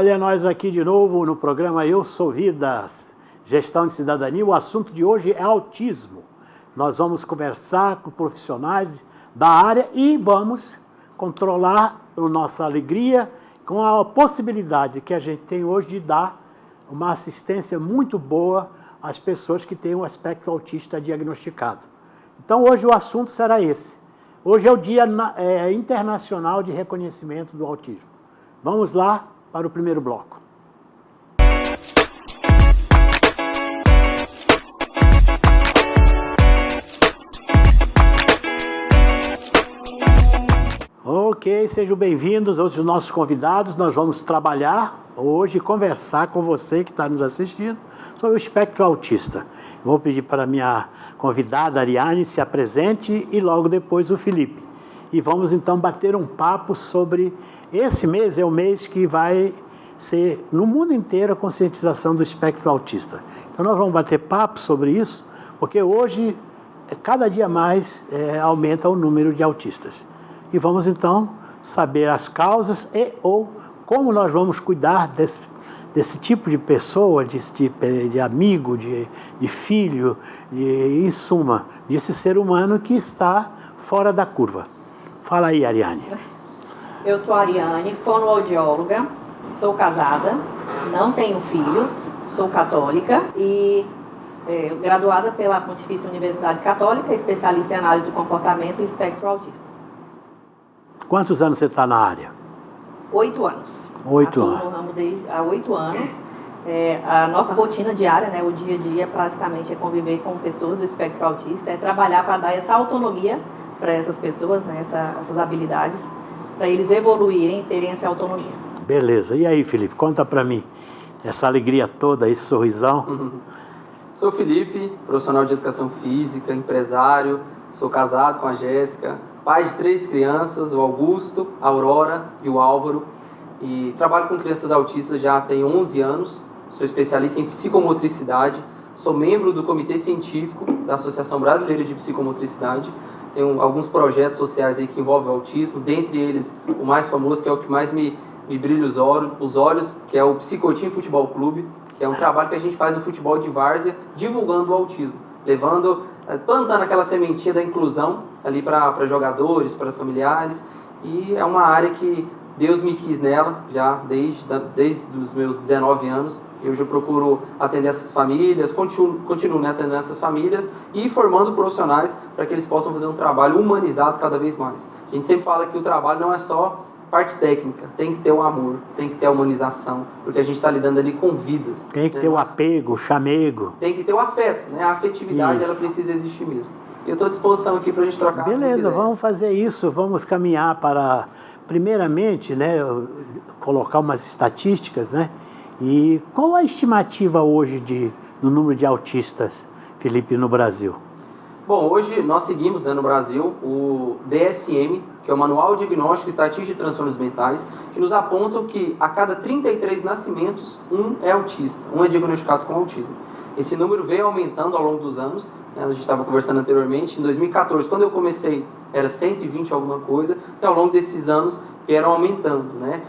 Olha, nós aqui de novo no programa Eu Sou Vidas, Gestão de Cidadania. O assunto de hoje é autismo. Nós vamos conversar com profissionais da área e vamos controlar a nossa alegria com a possibilidade que a gente tem hoje de dar uma assistência muito boa às pessoas que têm o espectro autista diagnosticado. Então hoje o assunto será esse. Hoje é o Dia Internacional de Reconhecimento do Autismo. Vamos lá para o primeiro bloco. Ok, sejam bem-vindos, hoje os nossos convidados. Nós vamos trabalhar hoje, conversar com você que está nos assistindo sobre o espectro autista. Vou pedir para a minha convidada, Ariane, se apresente e logo depois o Felipe. E vamos então bater um papo sobre... Esse mês é o mês que vai ser, no mundo inteiro, a conscientização do espectro autista. Então nós vamos bater papo sobre isso, porque hoje, cada dia mais, aumenta o número de autistas. E vamos então saber as causas ou como nós vamos cuidar desse tipo de pessoa, de amigo, de filho, em suma, desse ser humano que está fora da curva. Fala aí, Ariane. Eu sou a Ariane, fonoaudióloga, sou casada, não tenho filhos, sou católica e graduada pela Pontifícia Universidade Católica, especialista em análise do comportamento e espectro autista. Quantos anos você está na área? 8 anos. 8 anos. No ramo há 8 anos. A nossa rotina diária, né, o dia a dia, praticamente é conviver com pessoas do espectro autista, é trabalhar para dar essa autonomia para essas pessoas, né, essas habilidades, para eles evoluírem e terem essa autonomia. Beleza. E aí, Felipe, conta para mim essa alegria toda, esse sorrisão. Sou Felipe, profissional de educação física, empresário, sou casado com a Jéssica, pai de 3 crianças, o Augusto, a Aurora e o Álvaro, e trabalho com crianças autistas já tem 11 anos, sou especialista em psicomotricidade, sou membro do Comitê Científico da Associação Brasileira de Psicomotricidade, tenho alguns projetos sociais aí que envolvem o autismo, dentre eles o mais famoso, que é o que mais me brilha os olhos, que é o Psicotim Futebol Clube, que é um trabalho que a gente faz no futebol de várzea, divulgando o autismo, plantando aquela sementinha da inclusão ali para jogadores, para familiares, e é uma área que Deus me quis nela já desde os meus 19 anos. Eu já procuro atender essas famílias, continuo atendendo essas famílias e formando profissionais para que eles possam fazer um trabalho humanizado cada vez mais. A gente sempre fala que o trabalho não é só parte técnica, tem que ter o amor, tem que ter a humanização, porque a gente está lidando ali com vidas. Tem que ter o apego, o chamego. Tem que ter o afeto, né? A afetividade, ela precisa existir mesmo. Eu estou à disposição aqui para a gente trocar. Beleza, vamos fazer isso, vamos caminhar para, primeiramente, né, colocar umas estatísticas, né? E qual a estimativa hoje do número de autistas, Felipe, no Brasil? Bom, hoje nós seguimos, né, no Brasil o DSM, que é o Manual Diagnóstico e Estatística de Transtornos Mentais, que nos apontam que a cada 33 nascimentos, um é autista, um é diagnosticado com autismo. Esse número veio aumentando ao longo dos anos, né, a gente estava conversando anteriormente, em 2014, quando eu comecei, era 120 alguma coisa, e ao longo desses anos vieram aumentando, né?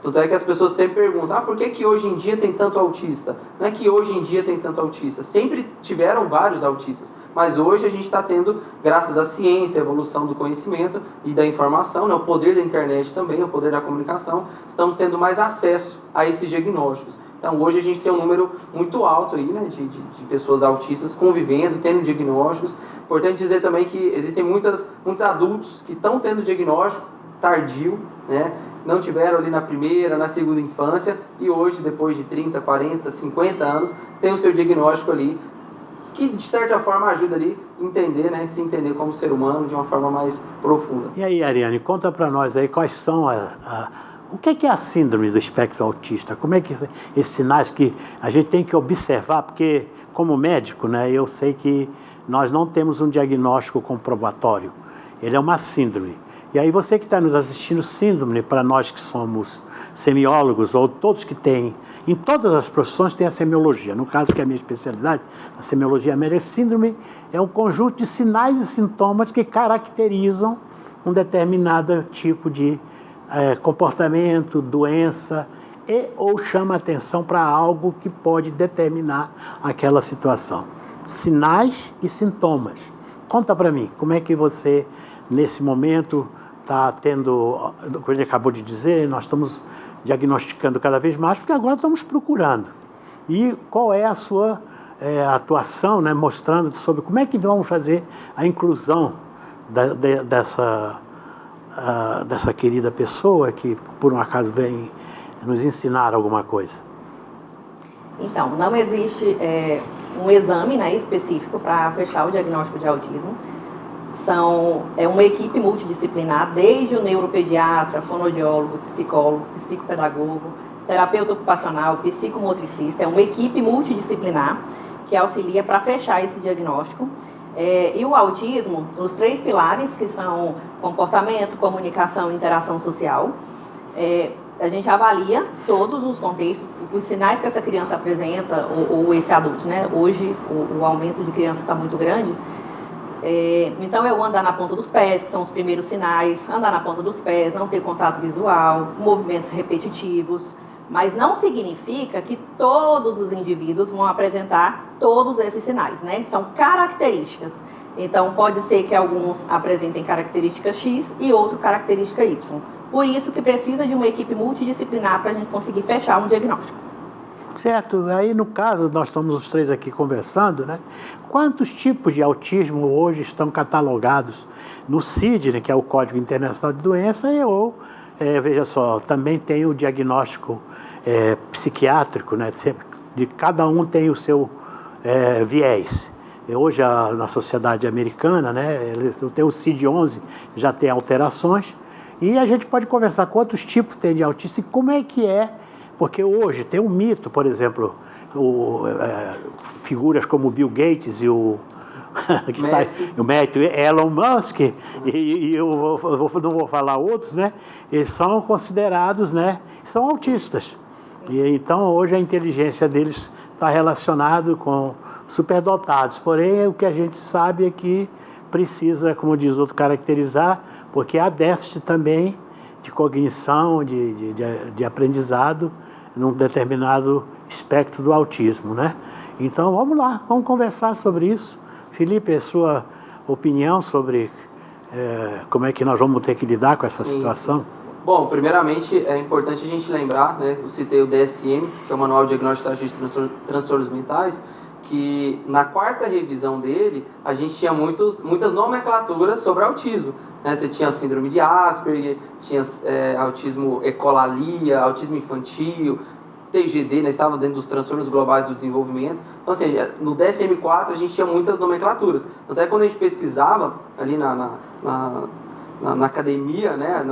Tanto é que as pessoas sempre perguntam, por que hoje em dia tem tanto autista? Não é que hoje em dia tem tanto autista, sempre tiveram vários autistas, mas hoje a gente está tendo, graças à ciência, à evolução do conhecimento e da informação, né, o poder da internet também, o poder da comunicação, estamos tendo mais acesso a esses diagnósticos. Então hoje a gente tem um número muito alto aí, né, de pessoas autistas convivendo, tendo diagnósticos. Importante dizer também que existem muitos adultos que estão tendo diagnóstico tardio, né, não tiveram ali na primeira, na segunda infância, e hoje, depois de 30, 40, 50 anos, tem o seu diagnóstico ali, que de certa forma ajuda ali a entender, né, se entender como ser humano de uma forma mais profunda. E aí, Ariane, conta para nós aí quais são o que é a síndrome do espectro autista? Como é que esses sinais que a gente tem que observar, porque como médico, né, eu sei que nós não temos um diagnóstico comprobatório, ele é uma síndrome. E aí você que está nos assistindo, síndrome, para nós que somos semiólogos, ou todos que têm, em todas as profissões tem a semiologia. No caso que é a minha especialidade, a semiologia médica, síndrome é um conjunto de sinais e sintomas que caracterizam um determinado tipo de comportamento, doença, e ou chama atenção para algo que pode determinar aquela situação. Sinais e sintomas. Conta para mim, como é que você, nesse momento, está tendo, como ele acabou de dizer, nós estamos diagnosticando cada vez mais, porque agora estamos procurando. E qual é a sua atuação, né, mostrando sobre como é que vamos fazer a inclusão dessa querida pessoa que, por um acaso, vem nos ensinar alguma coisa. Então, não existe um exame, né, específico para fechar o diagnóstico de autismo. É uma equipe multidisciplinar, desde o neuropediatra, fonoaudiólogo, psicólogo, psicopedagogo, terapeuta ocupacional, psicomotricista. É uma equipe multidisciplinar que auxilia para fechar esse diagnóstico. E o autismo, nos 3 pilares, que são comportamento, comunicação e interação social, a gente avalia todos os contextos, os sinais que essa criança apresenta, ou esse adulto, né? Hoje o aumento de crianças está muito grande. Então, eu andar na ponta dos pés, que são os primeiros sinais, andar na ponta dos pés, não ter contato visual, movimentos repetitivos, mas não significa que todos os indivíduos vão apresentar todos esses sinais, né? São características. Então, pode ser que alguns apresentem característica X e outro característica Y. Por isso que precisa de uma equipe multidisciplinar para a gente conseguir fechar um diagnóstico. Certo, aí no caso, nós estamos os 3 aqui conversando, né? Quantos tipos de autismo hoje estão catalogados no CID, né, que é o Código Internacional de Doença, veja só, também tem o diagnóstico psiquiátrico, né? De cada um tem o seu viés. Hoje, na sociedade americana, né, eles têm o CID-11, já tem alterações, e a gente pode conversar quantos tipos tem de autista e como é que é. Porque hoje tem um mito, por exemplo, figuras como o Bill Gates e o Elon Musk, e eu não vou falar outros, né? Eles são considerados, né? São autistas. E então hoje a inteligência deles está relacionada com superdotados. Porém, o que a gente sabe é que precisa, como diz outro, caracterizar, porque há déficit também de cognição, de aprendizado num determinado espectro do autismo, né? Então, vamos lá, vamos conversar sobre isso. Felipe, a sua opinião sobre como é que nós vamos ter que lidar com essa situação? Sim. Bom, primeiramente, é importante a gente lembrar, né, eu citei o DSM, que é o Manual de Diagnóstico e Estatística de Transtornos Mentais, que na 4ª revisão dele, a gente tinha muitas nomenclaturas sobre autismo. Né? Você tinha síndrome de Asperger, tinha autismo ecolalia, autismo infantil, TGD, né? Estava dentro dos transtornos globais do desenvolvimento. Então, assim, no DSM-4 a gente tinha muitas nomenclaturas. Até quando a gente pesquisava ali na academia, né,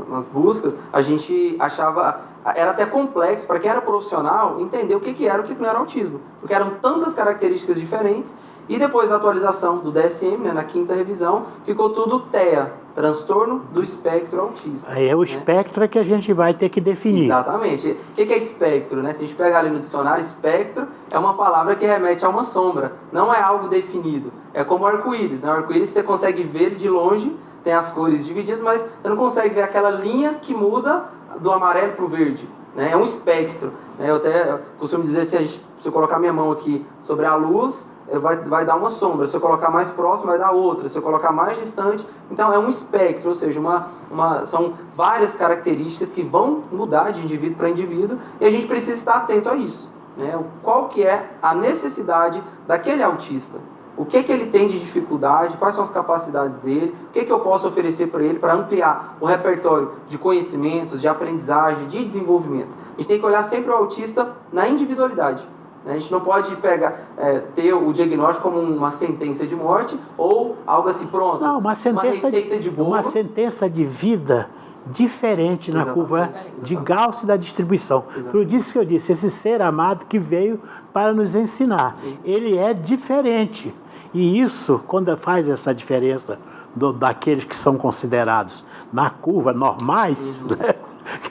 nas buscas, a gente achava, era até complexo para quem era profissional entender o que era e o que não era autismo, porque eram tantas características diferentes. E depois da atualização do DSM, né, na 5ª revisão, ficou tudo TEA, transtorno do espectro autista. Aí é o espectro que a gente vai ter que definir. Exatamente. O que é espectro? Né? Se a gente pegar ali no dicionário, espectro é uma palavra que remete a uma sombra, não é algo definido. É como o arco-íris. Né? O arco-íris você consegue ver ele de longe, tem as cores divididas, mas você não consegue ver aquela linha que muda do amarelo para o verde. Né? É um espectro. Né? Eu até costumo dizer, se eu colocar minha mão aqui sobre a luz, vai dar uma sombra. Se eu colocar mais próximo, vai dar outra. Se eu colocar mais distante, então é um espectro, ou seja, são várias características que vão mudar de indivíduo para indivíduo, e a gente precisa estar atento a isso. Né? Qual que é a necessidade daquele autista? O que ele tem de dificuldade, quais são as capacidades dele, o que eu posso oferecer para ele para ampliar o repertório de conhecimentos, de aprendizagem, de desenvolvimento. A gente tem que olhar sempre o autista na individualidade. A gente não pode ter o diagnóstico como uma sentença de morte ou algo assim, pronto, não, uma receita de bolo. Uma sentença de vida diferente na curva de Gauss da distribuição. Por isso que eu disse, esse ser amado que veio para nos ensinar. Sim. Ele é diferente. E isso, quando faz essa diferença daqueles que são considerados na curva normais, né?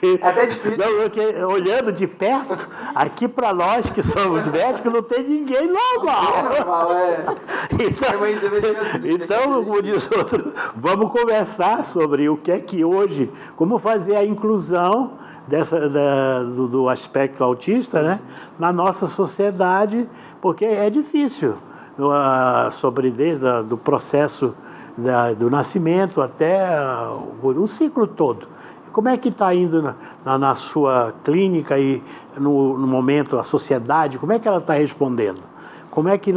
É até difícil. Não, porque, olhando de perto, aqui para nós que somos médicos, não tem ninguém normal. Então, como diz outro, vamos conversar sobre o que é que hoje, como fazer a inclusão do aspecto autista, né, na nossa sociedade, porque é difícil, desde o processo do nascimento até o ciclo todo. Como é que está indo na sua clínica e no momento a sociedade, como é que ela está respondendo? Como é que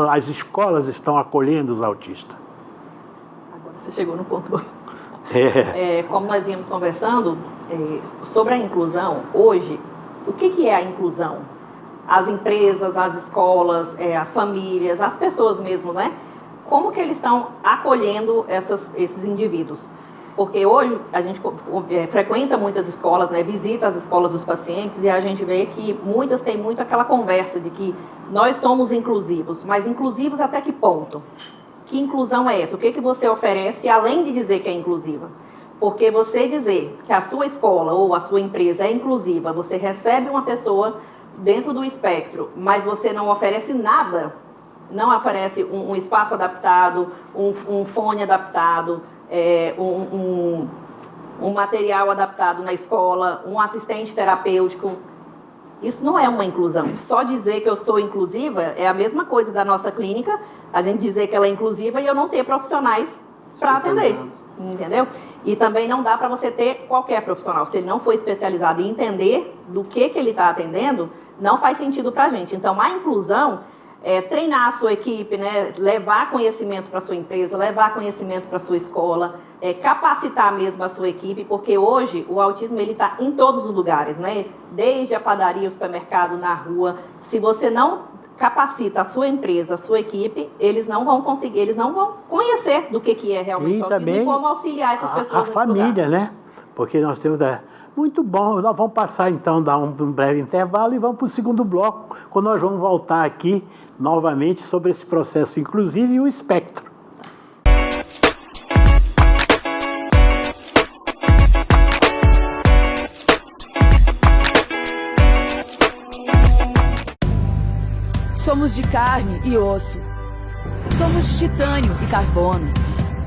as escolas estão acolhendo os autistas? Agora você chegou no ponto. Como nós vínhamos conversando sobre a inclusão, hoje, o que é a inclusão? As empresas, as escolas, as famílias, as pessoas mesmo, né? Como que eles estão acolhendo esses indivíduos? Porque hoje a gente frequenta muitas escolas, né, visita as escolas dos pacientes e a gente vê que muitas têm muito aquela conversa de que nós somos inclusivos, mas inclusivos até que ponto? Que inclusão é essa? O que você oferece além de dizer que é inclusiva? Porque você dizer que a sua escola ou a sua empresa é inclusiva, você recebe uma pessoa dentro do espectro, mas você não oferece nada, não oferece um espaço adaptado, um fone adaptado, um material adaptado na escola, um assistente terapêutico. Isso não é uma inclusão. Só dizer que eu sou inclusiva é a mesma coisa da nossa clínica, a gente dizer que ela é inclusiva e eu não ter profissionais para atender, entendeu? E também não dá para você ter qualquer profissional. Se ele não for especializado em entender do que ele está atendendo, não faz sentido para a gente. Então, a inclusão é treinar a sua equipe, né? Levar conhecimento para a sua empresa, levar conhecimento para a sua escola, capacitar mesmo a sua equipe, porque hoje o autismo está em todos os lugares, né? Desde a padaria, o supermercado, na rua. Se você não capacita a sua empresa, a sua equipe, eles não vão conseguir, eles não vão conhecer do que é realmente o autismo e como auxiliar essas pessoas. A família, né? Porque nós temos... Muito bom, nós vamos passar então, dar um breve intervalo e vamos para o segundo bloco, quando nós vamos voltar aqui novamente sobre esse processo inclusivo e o espectro. Somos de carne e osso. Somos titânio e carbono.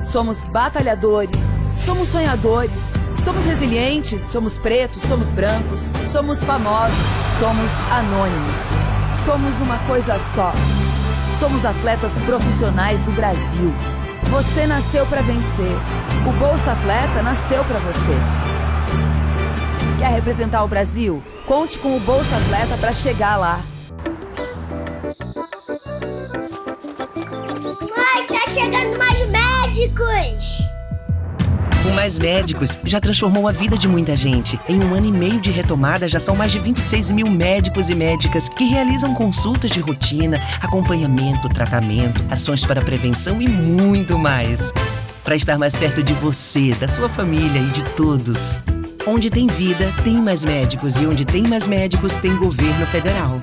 Somos batalhadores. Somos sonhadores. Somos resilientes, somos pretos, somos brancos, somos famosos, somos anônimos. Somos uma coisa só. Somos atletas profissionais do Brasil. Você nasceu para vencer. O Bolsa Atleta nasceu para você. Quer representar o Brasil? Conte com o Bolsa Atleta para chegar lá. Mãe, tá chegando mais médicos! O Mais Médicos já transformou a vida de muita gente. Em 1 ano e meio de retomada, já são mais de 26 mil médicos e médicas que realizam consultas de rotina, acompanhamento, tratamento, ações para prevenção e muito mais. Para estar mais perto de você, da sua família e de todos. Onde tem vida, tem mais médicos. E onde tem mais médicos, tem governo federal.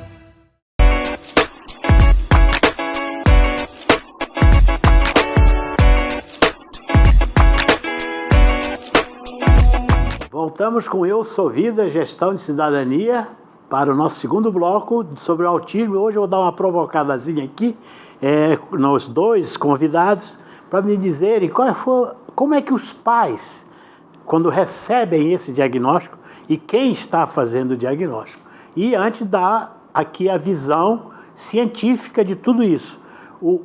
Voltamos com Eu Sou Vida, Gestão de Cidadania, para o nosso segundo bloco sobre o autismo. Hoje eu vou dar uma provocadazinha aqui nos dois convidados para me dizerem como é que os pais, quando recebem esse diagnóstico e quem está fazendo o diagnóstico. E antes dar aqui a visão científica de tudo isso.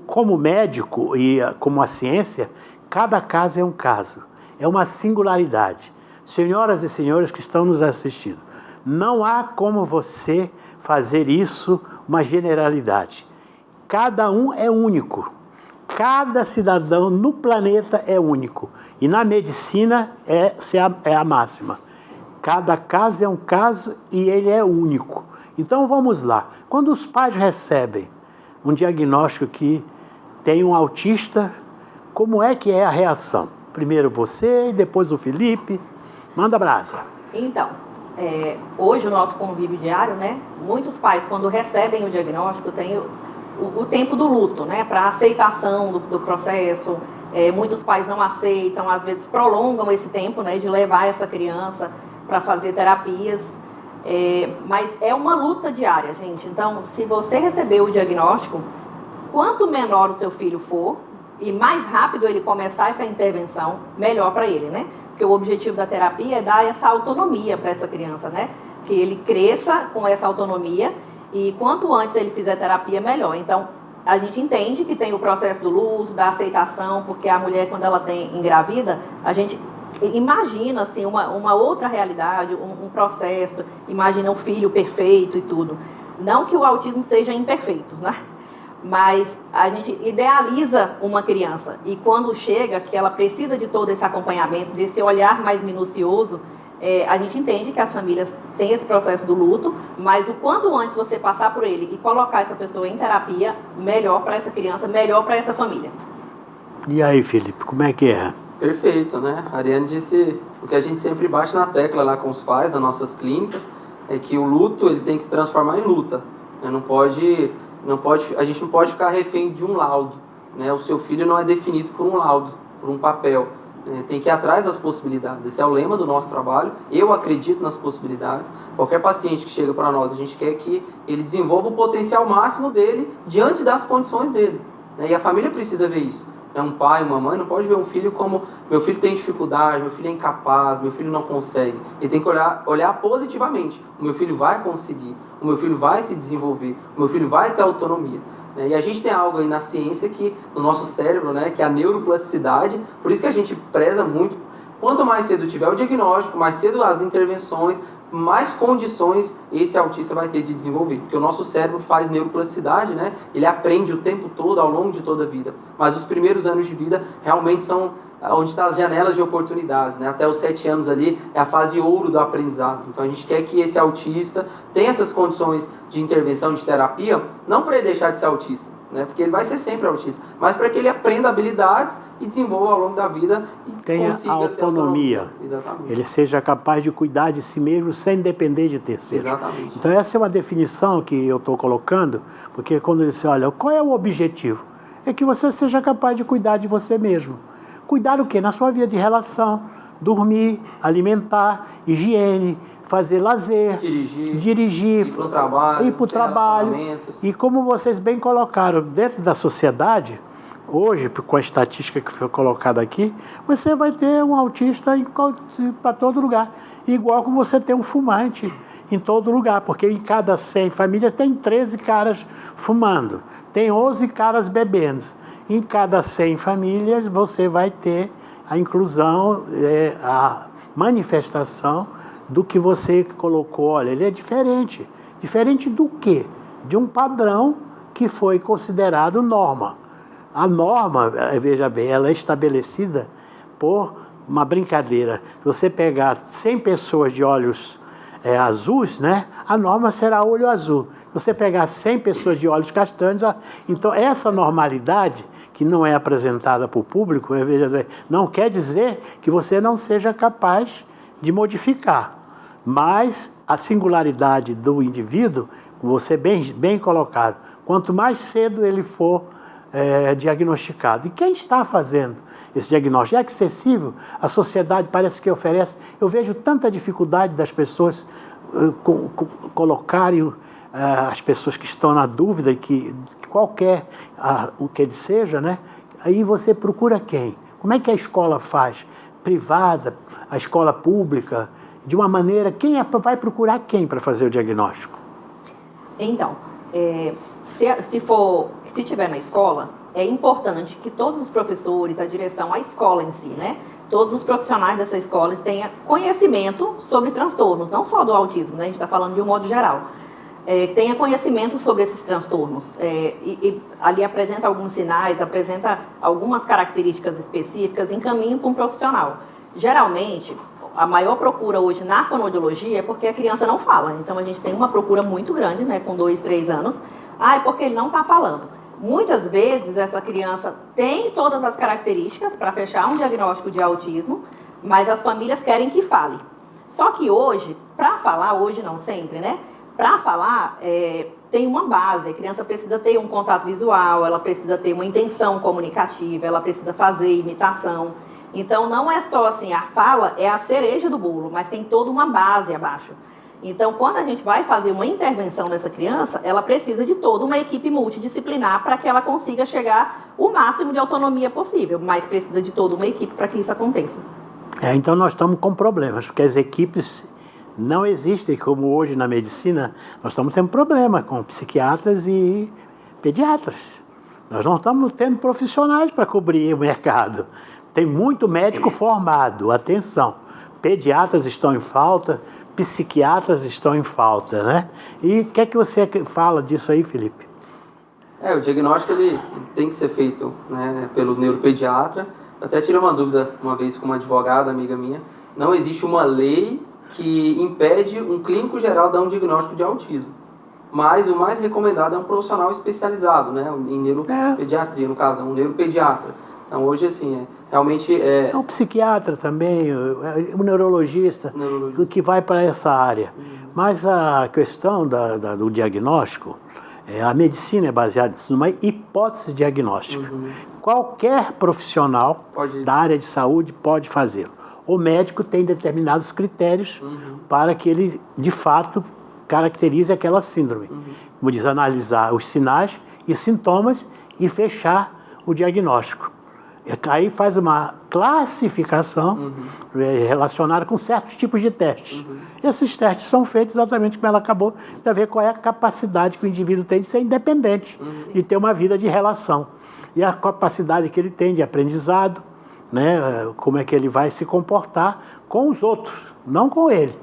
Como médico e como a ciência, cada caso é um caso, é uma singularidade. Senhoras e senhores que estão nos assistindo, não há como você fazer isso uma generalidade. Cada um é único. Cada cidadão no planeta é único. E na medicina é a máxima. Cada caso é um caso e ele é único. Então vamos lá. Quando os pais recebem um diagnóstico que tem um autista, como é que é a reação? Primeiro você e depois o Felipe. Manda brasa. Então, hoje o nosso convívio diário, né? Muitos pais, quando recebem o diagnóstico, têm o tempo do luto, né? Para aceitação do processo. Muitos pais não aceitam, às vezes prolongam esse tempo, né? De levar essa criança para fazer terapias, mas é uma luta diária, gente. Então, se você receber o diagnóstico, quanto menor o seu filho for, e mais rápido ele começar essa intervenção, melhor para ele, né? Porque o objetivo da terapia é dar essa autonomia para essa criança, né? Que ele cresça com essa autonomia e quanto antes ele fizer terapia, melhor. Então, a gente entende que tem o processo do luto, da aceitação, porque a mulher, quando ela engravida, a gente imagina, assim, uma outra realidade, um processo, imagina um filho perfeito e tudo. Não que o autismo seja imperfeito, né? Mas a gente idealiza uma criança e quando chega que ela precisa de todo esse acompanhamento, desse olhar mais minucioso, a gente entende que as famílias têm esse processo do luto, mas o quanto antes você passar por ele e colocar essa pessoa em terapia, melhor para essa criança, melhor para essa família. E aí, Felipe, como é que é? Perfeito, né? A Ariane disse o que a gente sempre bate na tecla lá com os pais das nossas clínicas, é que o luto ele tem que se transformar em luta, né? A gente não pode ficar refém de um laudo, né? O seu filho não é definido por um laudo, por um papel. Tem que ir atrás das possibilidades. Esse é o lema do nosso trabalho. Eu acredito nas possibilidades. Qualquer paciente que chega para nós, a gente quer que ele desenvolva o potencial máximo dele diante das condições dele, né? E a família precisa ver isso. Um pai, uma mãe não pode ver um filho como meu filho tem dificuldade, meu filho é incapaz, meu filho não consegue. Ele tem que olhar positivamente. O meu filho vai conseguir, o meu filho vai se desenvolver, o meu filho vai ter autonomia. E a gente tem algo aí na ciência que, no nosso cérebro, né, que é a neuroplasticidade, por isso que a gente preza muito. Quanto mais cedo tiver o diagnóstico, mais cedo as intervenções, mais condições esse autista vai ter de desenvolver. Porque o nosso cérebro faz neuroplasticidade, né? Ele aprende o tempo todo, ao longo de toda a vida. Mas os primeiros anos de vida realmente são onde estão as janelas de oportunidades, né? Até os 7 anos ali é a fase ouro do aprendizado. Então a gente quer que esse autista tenha essas condições de intervenção, de terapia, não para ele deixar de ser autista, né? Porque ele vai ser sempre autista, mas para que ele aprenda habilidades e desenvolva ao longo da vida e tenha consiga autonomia. Exatamente. Ele seja capaz de cuidar de si mesmo sem depender de terceiros. Exatamente. Então essa é uma definição que eu estou colocando, porque quando ele diz, olha, qual é o objetivo? É que você seja capaz de cuidar de você mesmo. Cuidar o quê? Na sua vida de relação, dormir, alimentar, higiene, fazer lazer, dirigir, ir para o trabalho, E como vocês bem colocaram, dentro da sociedade, hoje, com a estatística que foi colocada aqui, você vai ter um autista para todo lugar. Igual como você tem um fumante em todo lugar, porque em cada 100 famílias tem 13 caras fumando, tem 11 caras bebendo. Em cada 100 famílias você vai ter a inclusão, a manifestação do que você colocou. Olha, ele é diferente. Diferente do quê? De um padrão que foi considerado norma. A norma, veja bem, ela é estabelecida por uma brincadeira. Se você pegar 100 pessoas de olhos azuis, né, a norma será olho azul. Se você pegar 100 pessoas de olhos castanhos, então essa normalidade que não é apresentada para o público, veja bem, não quer dizer que você não seja capaz de modificar. Mas a singularidade do indivíduo, você bem colocado, quanto mais cedo ele for diagnosticado. E quem está fazendo esse diagnóstico? É acessível? A sociedade parece que oferece. Eu vejo tanta dificuldade das pessoas colocarem as pessoas que estão na dúvida, que qualquer o que ele seja, né? Aí você procura quem? Como é que a escola faz? Privada, a escola pública? De uma maneira, vai procurar quem para fazer o diagnóstico? Então, se tiver na escola, é importante que todos os professores, a direção, a escola em si, né? Todos os profissionais dessa escola tenham conhecimento sobre transtornos, não só do autismo, né? A gente está falando de um modo geral. Tenha conhecimento sobre esses transtornos. Ali apresenta alguns sinais, apresenta algumas características específicas, encaminha para um profissional. Geralmente, a maior procura hoje na fonoaudiologia é porque a criança não fala. Então, a gente tem uma procura muito grande, né, com 2, 3 anos. É porque ele não está falando. Muitas vezes, essa criança tem todas as características para fechar um diagnóstico de autismo, mas as famílias querem que fale. Só que hoje, para falar, hoje não sempre, né? Para falar, tem uma base. A criança precisa ter um contato visual, ela precisa ter uma intenção comunicativa, ela precisa fazer imitação. Então, não é só assim, a fala é a cereja do bolo, mas tem toda uma base abaixo. Então, quando a gente vai fazer uma intervenção nessa criança, ela precisa de toda uma equipe multidisciplinar para que ela consiga chegar o máximo de autonomia possível, mas precisa de toda uma equipe para que isso aconteça. Então nós estamos com problemas, porque as equipes não existem, como hoje na medicina, nós estamos tendo problema com psiquiatras e pediatras. Nós não estamos tendo profissionais para cobrir o mercado. Tem muito médico formado, atenção, pediatras estão em falta, psiquiatras estão em falta, né? E o que é que você fala disso aí, Felipe? O diagnóstico ele tem que ser feito, né, pelo neuropediatra. Eu até tirei uma dúvida uma vez com uma advogada, amiga minha. Não existe uma lei que impede um clínico geral dar um diagnóstico de autismo. Mas o mais recomendado é um profissional especializado, né, em neuropediatria, no caso, um neuropediatra. Então, hoje, assim, realmente é... um psiquiatra também, um neurologista, que vai para essa área. Mas a questão do diagnóstico, a medicina é baseada numa hipótese diagnóstica. Qualquer profissional da área de saúde pode fazê-lo. O médico tem determinados critérios para que ele, de fato, caracterize aquela síndrome. Como diz, analisar os sinais e sintomas e fechar o diagnóstico. Aí faz uma classificação relacionada com certos tipos de testes. Esses testes são feitos exatamente como ela acabou, para ver qual é a capacidade que o indivíduo tem de ser independente, de ter uma vida de relação. E a capacidade que ele tem de aprendizado, né, como é que ele vai se comportar com os outros, não com ele.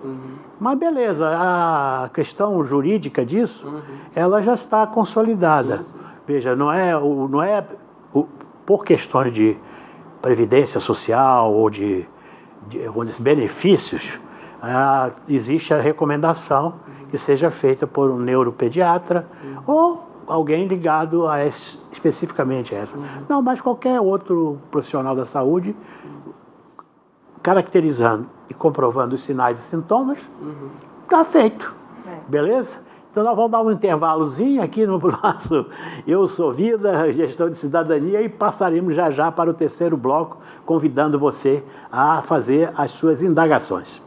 Mas beleza, a questão jurídica disso, ela já está consolidada. Veja, não é por questões de previdência social ou de benefícios, existe a recomendação que seja feita por um neuropediatra ou alguém ligado especificamente a essa. Não, mas qualquer outro profissional da saúde, caracterizando e comprovando os sinais e sintomas, está feito. Beleza? Então nós vamos dar um intervalozinho aqui no nosso Eu Sou Vida, Gestão de Cidadania, e passaremos já para o terceiro bloco, convidando você a fazer as suas indagações.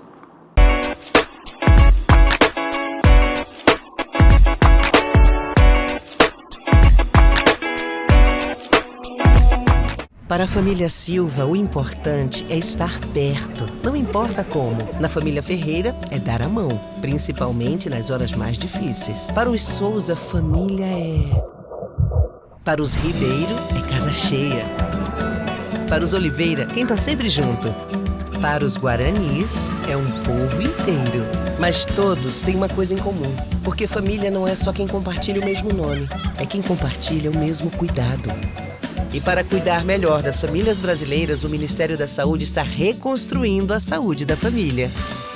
Para a família Silva, o importante é estar perto. Não importa como. Na família Ferreira, é dar a mão, principalmente nas horas mais difíceis. Para os Souza, família é... Para os Ribeiro, é casa cheia. Para os Oliveira, quem tá sempre junto. Para os Guaranis, é um povo inteiro. Mas todos têm uma coisa em comum. Porque família não é só quem compartilha o mesmo nome. É quem compartilha o mesmo cuidado. E para cuidar melhor das famílias brasileiras, o Ministério da Saúde está reconstruindo a saúde da família.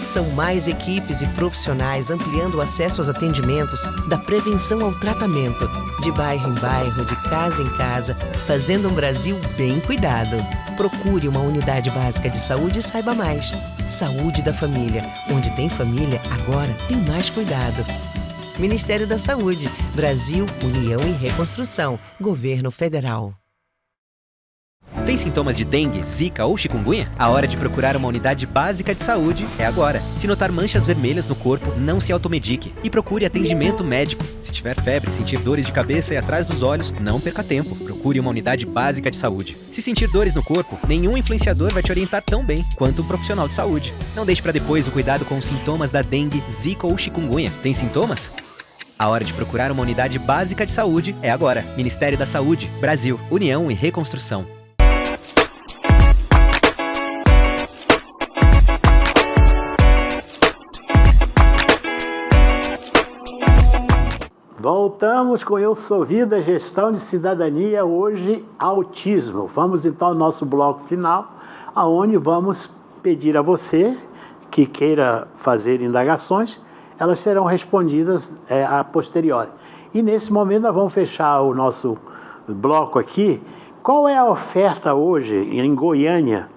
São mais equipes e profissionais ampliando o acesso aos atendimentos, da prevenção ao tratamento, de bairro em bairro, de casa em casa, fazendo um Brasil bem cuidado. Procure uma unidade básica de saúde e saiba mais. Saúde da família. Onde tem família, agora tem mais cuidado. Ministério da Saúde. Brasil, União e Reconstrução. Governo Federal. Tem sintomas de dengue, zika ou chikungunya? A hora de procurar uma unidade básica de saúde é agora. Se notar manchas vermelhas no corpo, não se automedique e procure atendimento médico. Se tiver febre, sentir dores de cabeça e atrás dos olhos, não perca tempo. Procure uma unidade básica de saúde. Se sentir dores no corpo, nenhum influenciador vai te orientar tão bem quanto um profissional de saúde. Não deixe para depois o cuidado com os sintomas da dengue, zika ou chikungunya. Tem sintomas? A hora de procurar uma unidade básica de saúde é agora. Ministério da Saúde, Brasil, União e Reconstrução. Voltamos com Eu Sou Vida, Gestão de Cidadania, hoje autismo. Vamos então ao nosso bloco final, aonde vamos pedir a você que queira fazer indagações, elas serão respondidas a posteriori. E nesse momento nós vamos fechar o nosso bloco aqui. Qual é a oferta hoje em Goiânia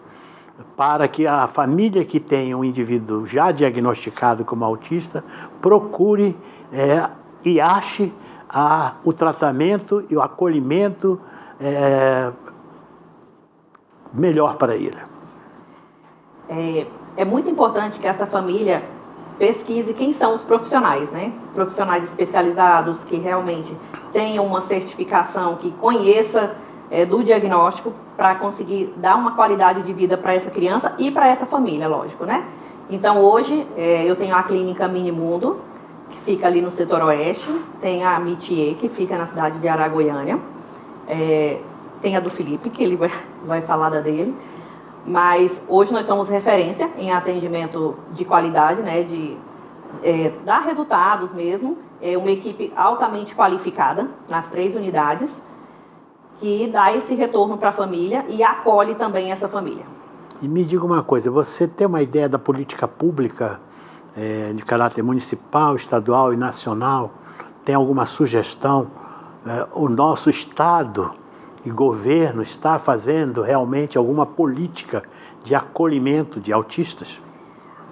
para que a família que tem um indivíduo já diagnosticado como autista procure e ache o tratamento e o acolhimento melhor para ele? é muito importante que essa família pesquise quem são os profissionais, né? Profissionais especializados que realmente tenham uma certificação, que conheça do diagnóstico para conseguir dar uma qualidade de vida para essa criança e para essa família, lógico, né? Então, hoje, eu tenho a clínica Minimundo, que fica ali no setor oeste, tem a Mitier, que fica na cidade de Aragoiânia, tem a do Felipe, que ele vai falar da dele, mas hoje nós somos referência em atendimento de qualidade, né, de dar resultados mesmo, uma equipe altamente qualificada nas 3 unidades, que dá esse retorno para a família e acolhe também essa família. E me diga uma coisa, você tem uma ideia da política pública de caráter municipal, estadual e nacional? Tem alguma sugestão? O nosso Estado e governo está fazendo realmente alguma política de acolhimento de autistas?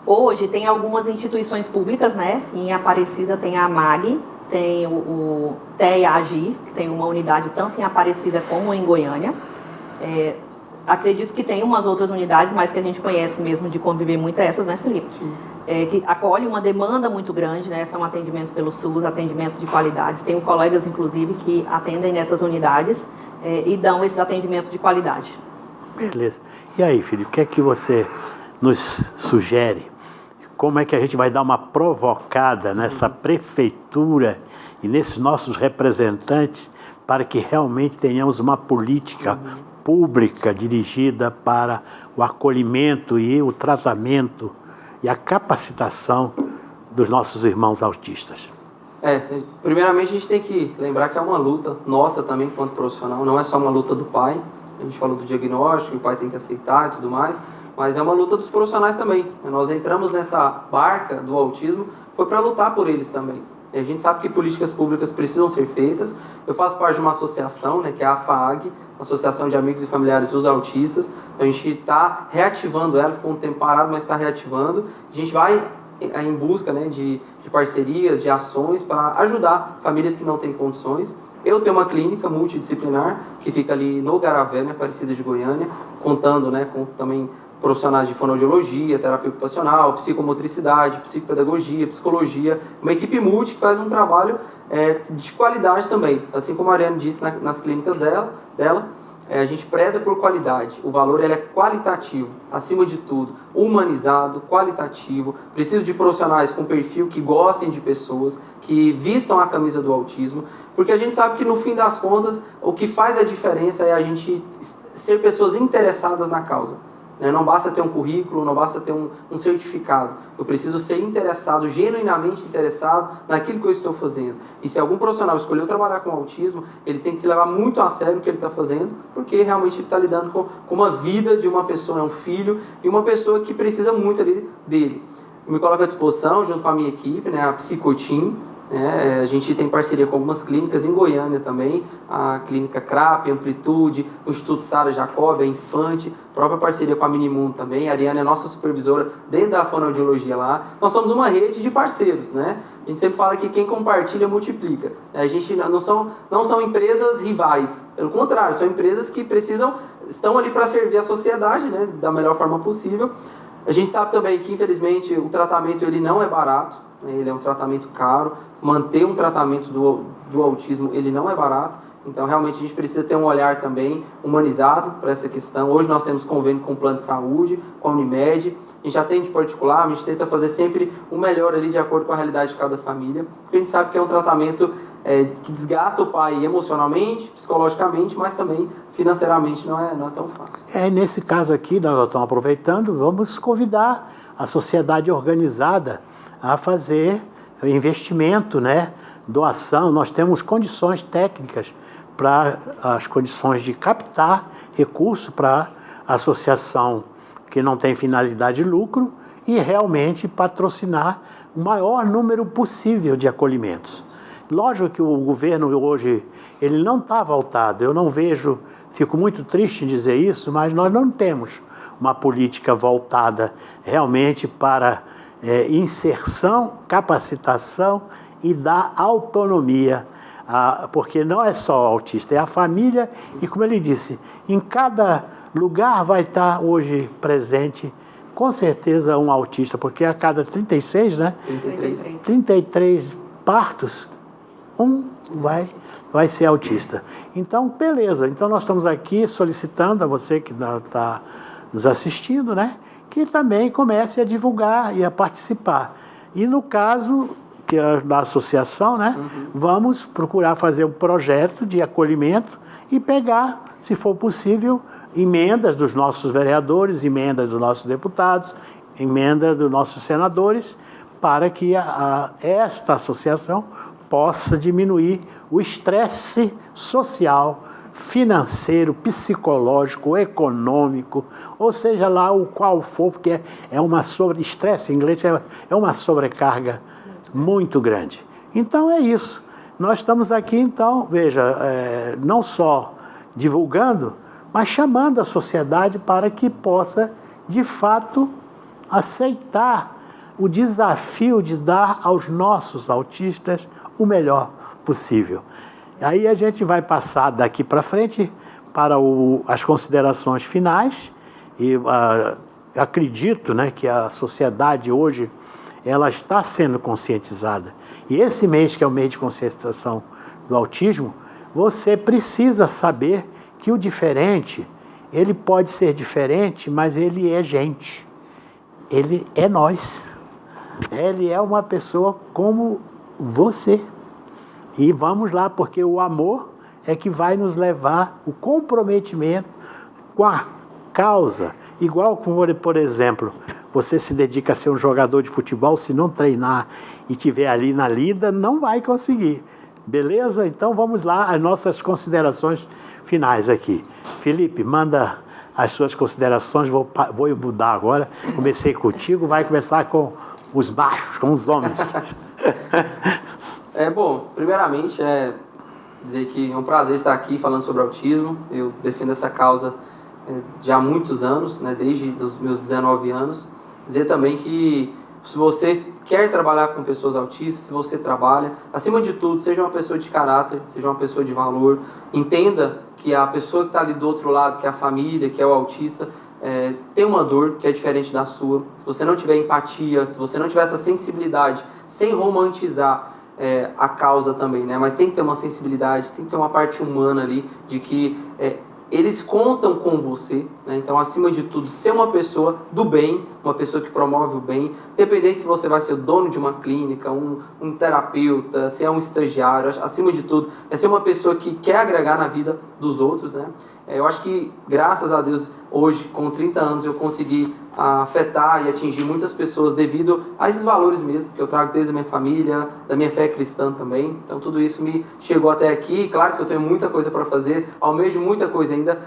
Hoje tem algumas instituições públicas, né? Em Aparecida tem a MAG, tem o TEA-AGI, que tem uma unidade tanto em Aparecida como em Goiânia. Acredito que tem umas outras unidades, mas que a gente conhece mesmo de conviver muito essas, né, Felipe? Que acolhe uma demanda muito grande, né? São atendimentos pelo SUS, atendimentos de qualidade. Tenho colegas, inclusive, que atendem nessas unidades e dão esses atendimentos de qualidade. Beleza. E aí, Felipe, o que é que você nos sugere? Como é que a gente vai dar uma provocada nessa prefeitura e nesses nossos representantes para que realmente tenhamos uma política pública dirigida para o acolhimento e o tratamento e a capacitação dos nossos irmãos autistas? Primeiramente a gente tem que lembrar que é uma luta nossa também enquanto profissional, não é só uma luta do pai, a gente falou do diagnóstico, o pai tem que aceitar e tudo mais, mas é uma luta dos profissionais também. Nós entramos nessa barca do autismo, foi para lutar por eles também. E a gente sabe que políticas públicas precisam ser feitas. Eu faço parte de uma associação, né, que é a AFAG, Associação de Amigos e Familiares dos Autistas. A gente está reativando ela, ficou um tempo parado, mas está reativando. A gente vai em busca, né, de parcerias, de ações para ajudar famílias que não têm condições. Eu tenho uma clínica multidisciplinar que fica ali no Garavé, né, Aparecida de Goiânia, contando, né, com também profissionais de fonoaudiologia, terapia ocupacional, psicomotricidade, psicopedagogia, psicologia, uma equipe multi que faz um trabalho de qualidade também. Assim como a Ariane disse nas clínicas dela, a gente preza por qualidade. O valor ele é qualitativo, acima de tudo, humanizado, qualitativo. Preciso de profissionais com perfil que gostem de pessoas, que vistam a camisa do autismo, porque a gente sabe que no fim das contas o que faz a diferença é a gente ser pessoas interessadas na causa. Não basta ter um currículo, não basta ter um certificado. Eu preciso ser interessado, genuinamente interessado naquilo que eu estou fazendo. E se algum profissional escolheu trabalhar com autismo, ele tem que se levar muito a sério o que ele está fazendo, porque realmente ele está lidando com uma vida de uma pessoa, um filho, e uma pessoa que precisa muito ali dele. Eu me coloco à disposição, junto com a minha equipe, né, a Psicotim. A gente tem parceria com algumas clínicas em Goiânia também, a clínica CRAP, Amplitude, o Instituto Sara Jacob, a Infante, própria parceria com a Minimundo também. A Ariane é nossa supervisora dentro da fonoaudiologia lá. Nós somos uma rede de parceiros, né? A gente sempre fala que quem compartilha multiplica. A gente não são empresas rivais, pelo contrário, são empresas que estão ali para servir a sociedade, né, da melhor forma possível. A gente sabe também que, infelizmente, o tratamento ele não é barato, né? Ele é um tratamento caro. Manter um tratamento do autismo ele não é barato. Então, realmente, a gente precisa ter um olhar também humanizado para essa questão. Hoje nós temos convênio com o Plano de Saúde, com a Unimed. A gente atende particular, a gente tenta fazer sempre o melhor ali de acordo com a realidade de cada família. Porque a gente sabe que é um tratamento que desgasta o pai emocionalmente, psicologicamente, mas também financeiramente não é tão fácil. Nesse caso aqui, nós estamos aproveitando, vamos convidar a sociedade organizada a fazer investimento, né? Doação. Nós temos condições técnicas para as condições de captar recurso para a associação que não tem finalidade de lucro e realmente patrocinar o maior número possível de acolhimentos. Lógico que o governo hoje ele não está voltado, eu não vejo, fico muito triste em dizer isso, mas nós não temos uma política voltada realmente para inserção, capacitação e dar autonomia, porque não é só o autista, é a família e, como ele disse, em cada lugar vai estar hoje presente com certeza um autista, porque a cada 36, né? 33 partos, um vai ser autista. Então, beleza. Então, nós estamos aqui solicitando a você que está nos assistindo, né? Que também comece a divulgar e a participar. E no caso da associação, né? Vamos procurar fazer um projeto de acolhimento e pegar, se for possível, emendas dos nossos vereadores, emendas dos nossos deputados, emendas dos nossos senadores, para que esta associação possa diminuir o estresse social, financeiro, psicológico, econômico, ou seja lá o qual for, porque estresse em inglês é uma sobrecarga muito grande. Então é isso. Nós estamos aqui, então, veja, não só divulgando, mas chamando a sociedade para que possa, de fato, aceitar o desafio de dar aos nossos autistas o melhor possível. Aí a gente vai passar daqui para frente para as considerações finais e acredito, né, que a sociedade hoje ela está sendo conscientizada. E esse mês, que é o mês de conscientização do autismo, você precisa saber que o diferente, ele pode ser diferente, mas ele é gente. Ele é nós. Ele é uma pessoa como você. E vamos lá, porque o amor é que vai nos levar, o comprometimento com a causa. Igual, por exemplo, você se dedica a ser um jogador de futebol, se não treinar e estiver ali na lida, não vai conseguir. Beleza? Então vamos lá, as nossas considerações finais aqui. Felipe, manda as suas considerações, vou mudar agora. Comecei contigo, vai começar com os machos, com os homens. Bom, primeiramente, dizer que é um prazer estar aqui falando sobre autismo. Eu defendo essa causa já há muitos anos, né, desde os meus 19 anos. Dizer também que se você quer trabalhar com pessoas autistas, se você trabalha, acima de tudo, seja uma pessoa de caráter, seja uma pessoa de valor, entenda que a pessoa que está ali do outro lado, que é a família, que é o autista, tem uma dor que é diferente da sua. Se você não tiver empatia, se você não tiver essa sensibilidade, sem romantizar a causa também, né? Mas tem que ter uma sensibilidade, tem que ter uma parte humana ali, de que eles contam com você, né? Então, acima de tudo, ser uma pessoa do bem, uma pessoa que promove o bem, independente se você vai ser o dono de uma clínica, um terapeuta, se é um estagiário, acima de tudo, é ser uma pessoa que quer agregar na vida dos outros, né? Eu acho que, graças a Deus, hoje, com 30 anos, eu consegui afetar e atingir muitas pessoas devido a esses valores mesmo, que eu trago desde a minha família, da minha fé cristã também. Então, tudo isso me chegou até aqui. Claro que eu tenho muita coisa para fazer, almejo muita coisa ainda,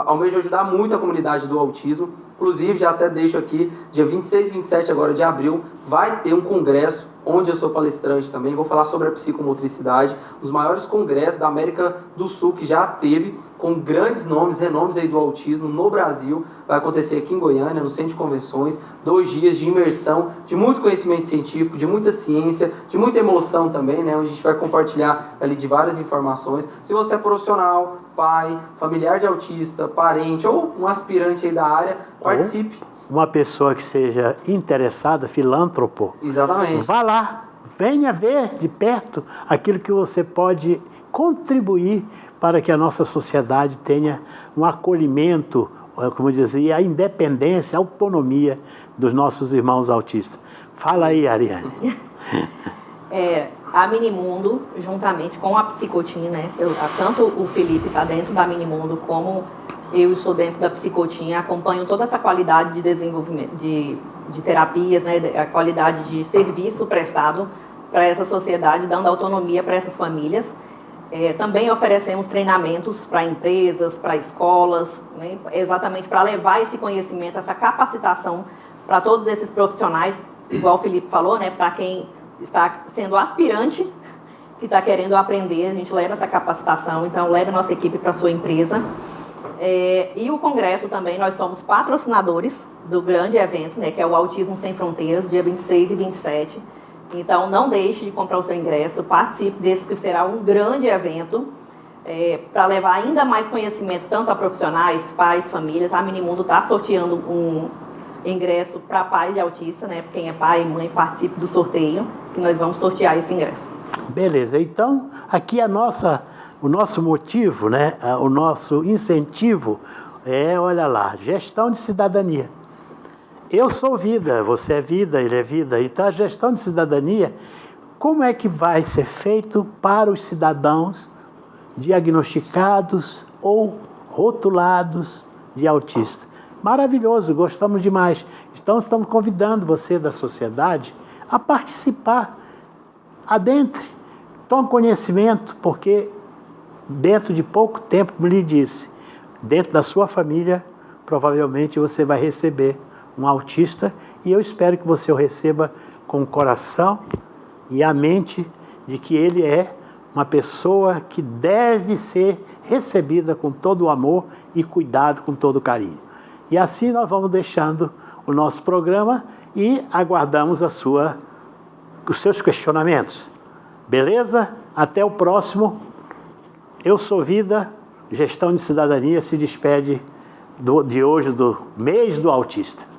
almejo ajudar muito a comunidade do autismo. Inclusive, já até deixo aqui, dia 26 e 27 agora de abril, vai ter um congresso onde eu sou palestrante também. Vou falar sobre a psicomotricidade, os maiores congressos da América do Sul que já teve, com grandes nomes, renomes aí do autismo no Brasil. Vai acontecer aqui em Goiânia, no Centro de Convenções, 2 dias de imersão, de muito conhecimento científico, de muita ciência, de muita emoção também, né? Onde a gente vai compartilhar ali de várias informações. Se você é profissional, pai, familiar de autista, parente ou um aspirante aí da área, participe. Uma pessoa que seja interessada, filântropo. Exatamente. Vá lá, venha ver de perto aquilo que você pode contribuir para que a nossa sociedade tenha um acolhimento, como dizia, a independência, a autonomia dos nossos irmãos autistas. Fala aí, Ariane. A Minimundo, juntamente com a Psicotim, né? Tanto o Felipe está dentro da Minimundo, como eu estou dentro da Psicotim, acompanho toda essa qualidade de desenvolvimento, de terapias, né? A qualidade de serviço prestado para essa sociedade, dando autonomia para essas famílias. Também oferecemos treinamentos para empresas, para escolas, né? Exatamente para levar esse conhecimento, essa capacitação para todos esses profissionais, igual o Felipe falou, né? Para quem está sendo aspirante, que está querendo aprender, a gente leva essa capacitação, então leve a nossa equipe para a sua empresa. E o congresso também, nós somos patrocinadores do grande evento, né? Que é o Autismo Sem Fronteiras, dia 26 e 27. Então, não deixe de comprar o seu ingresso, participe desse que será um grande evento, para levar ainda mais conhecimento, tanto a profissionais, pais, famílias. A Minimundo está sorteando ingresso para pai de autista, né? Quem é pai e mãe participe do sorteio, que nós vamos sortear esse ingresso. Beleza, então aqui o nosso motivo, né? O nosso incentivo é, olha lá, gestão de cidadania. Eu sou vida, você é vida, ele é vida. Então a gestão de cidadania, como é que vai ser feito para os cidadãos diagnosticados ou rotulados de autista? Maravilhoso, gostamos demais. Então estamos convidando você da sociedade a participar, adentre, tome conhecimento, porque dentro de pouco tempo, como lhe disse, dentro da sua família, provavelmente você vai receber um autista, e eu espero que você o receba com o coração e a mente de que ele é uma pessoa que deve ser recebida com todo o amor e cuidado, com todo o carinho. E assim nós vamos deixando o nosso programa e aguardamos os seus questionamentos. Beleza? Até o próximo. Eu sou Vida, Gestão de Cidadania se despede de hoje, do mês do autista.